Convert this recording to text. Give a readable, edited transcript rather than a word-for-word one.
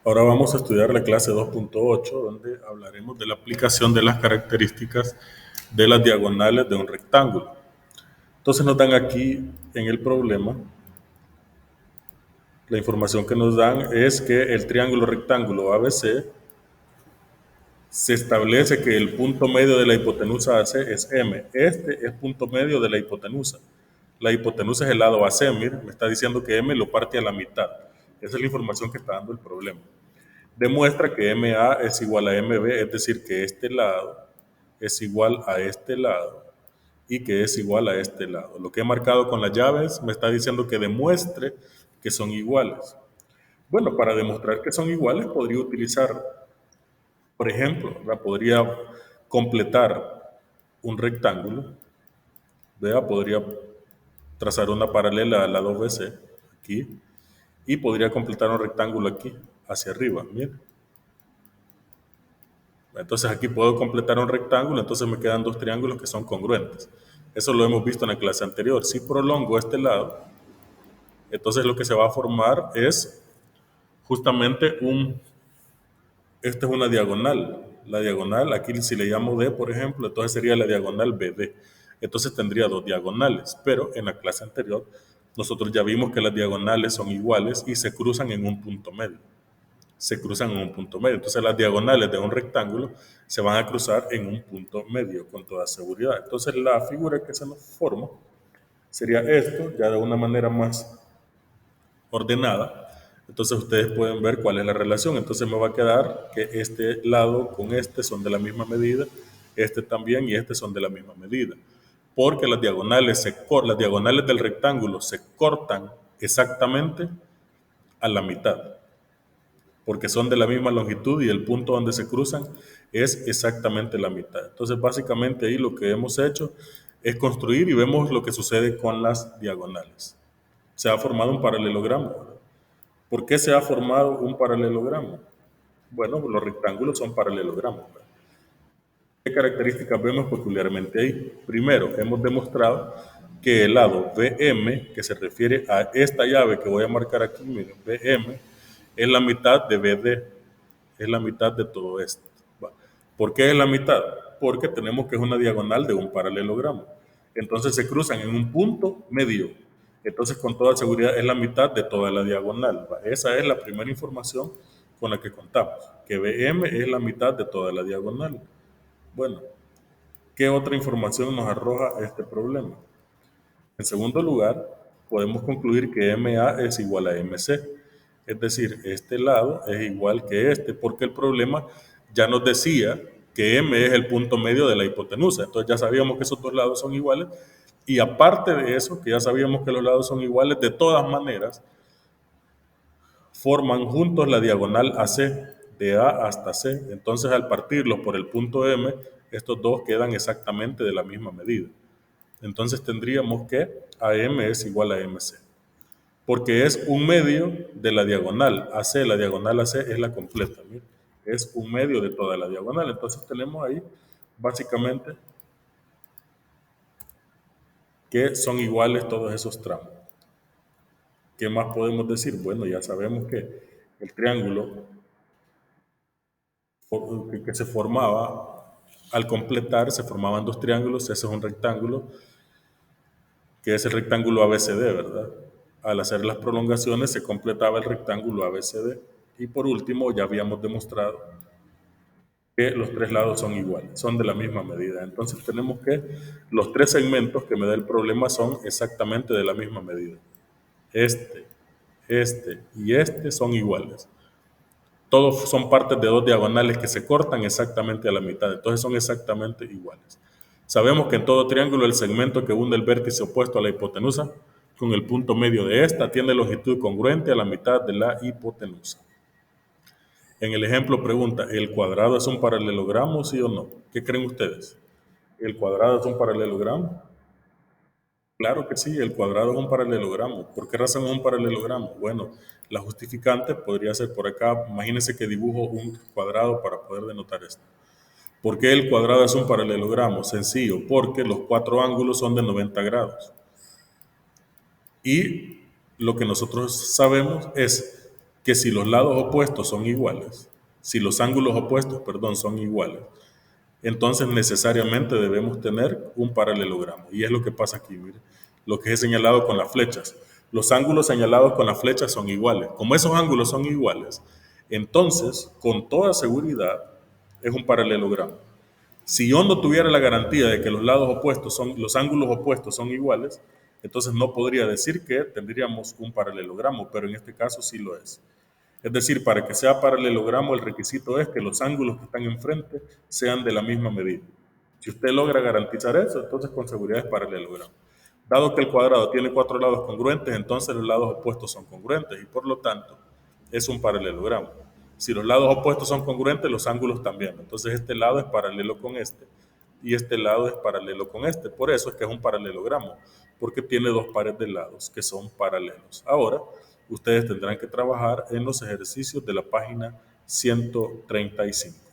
Ahora vamos a estudiar la clase 2.8, donde hablaremos de la aplicación de las características de las diagonales de un rectángulo. Entonces nos dan aquí en el problema, la información que nos dan es que el triángulo rectángulo ABC se establece que el punto medio de la hipotenusa AC es M. Este es punto medio de la hipotenusa. La hipotenusa es el lado AC, mire, me está diciendo que M lo parte a la mitad. Esa es la información que está dando el problema. Demuestra que MA es igual a MB, es decir, que este lado es igual a este lado y que es igual a este lado. Lo que he marcado con las llaves me está diciendo que demuestre que son iguales. Bueno, para demostrar que son iguales podría utilizar, por ejemplo, podría completar un rectángulo, ¿vea? Podría trazar una paralela a la 2BC aquí y podría completar un rectángulo aquí hacia arriba, miren. Entonces aquí puedo completar un rectángulo, entonces me quedan dos triángulos que son congruentes. Eso lo hemos visto en la clase anterior. Si prolongo este lado, entonces lo que se va a formar es justamente esta es una diagonal. La diagonal, aquí si le llamo D, por ejemplo, entonces sería la diagonal BD. Entonces tendría dos diagonales, pero en la clase anterior nosotros ya vimos que las diagonales son iguales y se cruzan en un punto medio. Se cruzan en un punto medio. Entonces las diagonales de un rectángulo se van a cruzar en un punto medio con toda seguridad. Entonces la figura que se nos forma sería esto, ya de una manera más ordenada. Entonces ustedes pueden ver cuál es la relación. Entonces me va a quedar que este lado con este son de la misma medida, este también y este son de la misma medida. Porque las diagonales del rectángulo se cortan exactamente a la mitad, porque son de la misma longitud y el punto donde se cruzan es exactamente la mitad. Entonces, básicamente ahí lo que hemos hecho es construir y vemos lo que sucede con las diagonales. Se ha formado un paralelogramo. ¿Por qué se ha formado un paralelogramo? Bueno, los rectángulos son paralelogramos. ¿Qué características vemos peculiarmente ahí? Primero, hemos demostrado que el lado BM, que se refiere a esta llave que voy a marcar aquí, miren, BM, es la mitad de BD, es la mitad de todo esto. ¿Va? ¿Por qué es la mitad? Porque tenemos que es una diagonal de un paralelogramo. Entonces se cruzan en un punto medio. Entonces con toda seguridad es la mitad de toda la diagonal. ¿Va? Esa es la primera información con la que contamos, que BM es la mitad de toda la diagonal. Bueno, ¿qué otra información nos arroja este problema? En segundo lugar, podemos concluir que MA es igual a MC. Es decir, este lado es igual que este, porque el problema ya nos decía que M es el punto medio de la hipotenusa. Entonces ya sabíamos que esos dos lados son iguales. Y aparte de eso, que ya sabíamos que los lados son iguales, de todas maneras, forman juntos la diagonal AC, de A hasta C. Entonces al partirlos por el punto M, estos dos quedan exactamente de la misma medida. Entonces tendríamos que AM es igual a MC, porque es un medio de la diagonal AC. La diagonal AC es la completa, ¿sí? Es un medio de toda la diagonal. Entonces tenemos ahí básicamente que son iguales todos esos tramos. ¿Qué más podemos decir? Bueno, ya sabemos que el triángulo que se formaba, al completar, se formaban dos triángulos. Ese es un rectángulo, que es el rectángulo ABCD, ¿verdad? Al hacer las prolongaciones se completaba el rectángulo ABCD. Y por último, ya habíamos demostrado que los tres lados son iguales, son de la misma medida. Entonces tenemos que los tres segmentos que me da el problema son exactamente de la misma medida. Este, este y este son iguales. Todos son partes de dos diagonales que se cortan exactamente a la mitad, entonces son exactamente iguales. Sabemos que en todo triángulo el segmento que une el vértice opuesto a la hipotenusa con el punto medio de esta tiene longitud congruente a la mitad de la hipotenusa. En el ejemplo pregunta, ¿el cuadrado es un paralelogramo, sí o no? ¿Qué creen ustedes? ¿El cuadrado es un paralelogramo? Claro que sí, el cuadrado es un paralelogramo. ¿Por qué razón es un paralelogramo? Bueno, la justificante podría ser por acá. Imagínense que dibujo un cuadrado para poder denotar esto. ¿Por qué el cuadrado es un paralelogramo? Sencillo, porque los cuatro ángulos son de 90 grados. Y lo que nosotros sabemos es que si los lados opuestos son iguales, si los ángulos opuestos, perdón, son iguales, entonces necesariamente debemos tener un paralelogramo. Y es lo que pasa aquí, mire, lo que he señalado con las flechas. Los ángulos señalados con las flechas son iguales. Como esos ángulos son iguales, entonces, con toda seguridad, es un paralelogramo. Si yo no tuviera la garantía de que los lados opuestos son, los ángulos opuestos son iguales, entonces no podría decir que tendríamos un paralelogramo, pero en este caso sí lo es. Es decir, para que sea paralelogramo, el requisito es que los ángulos que están enfrente sean de la misma medida. Si usted logra garantizar eso, entonces con seguridad es paralelogramo. Dado que el cuadrado tiene cuatro lados congruentes, entonces los lados opuestos son congruentes y por lo tanto es un paralelogramo. Si los lados opuestos son congruentes, los ángulos también. Entonces este lado es paralelo con este y este lado es paralelo con este. Por eso es que es un paralelogramo, porque tiene dos pares de lados que son paralelos. Ahora, ustedes tendrán que trabajar en los ejercicios de la página 135.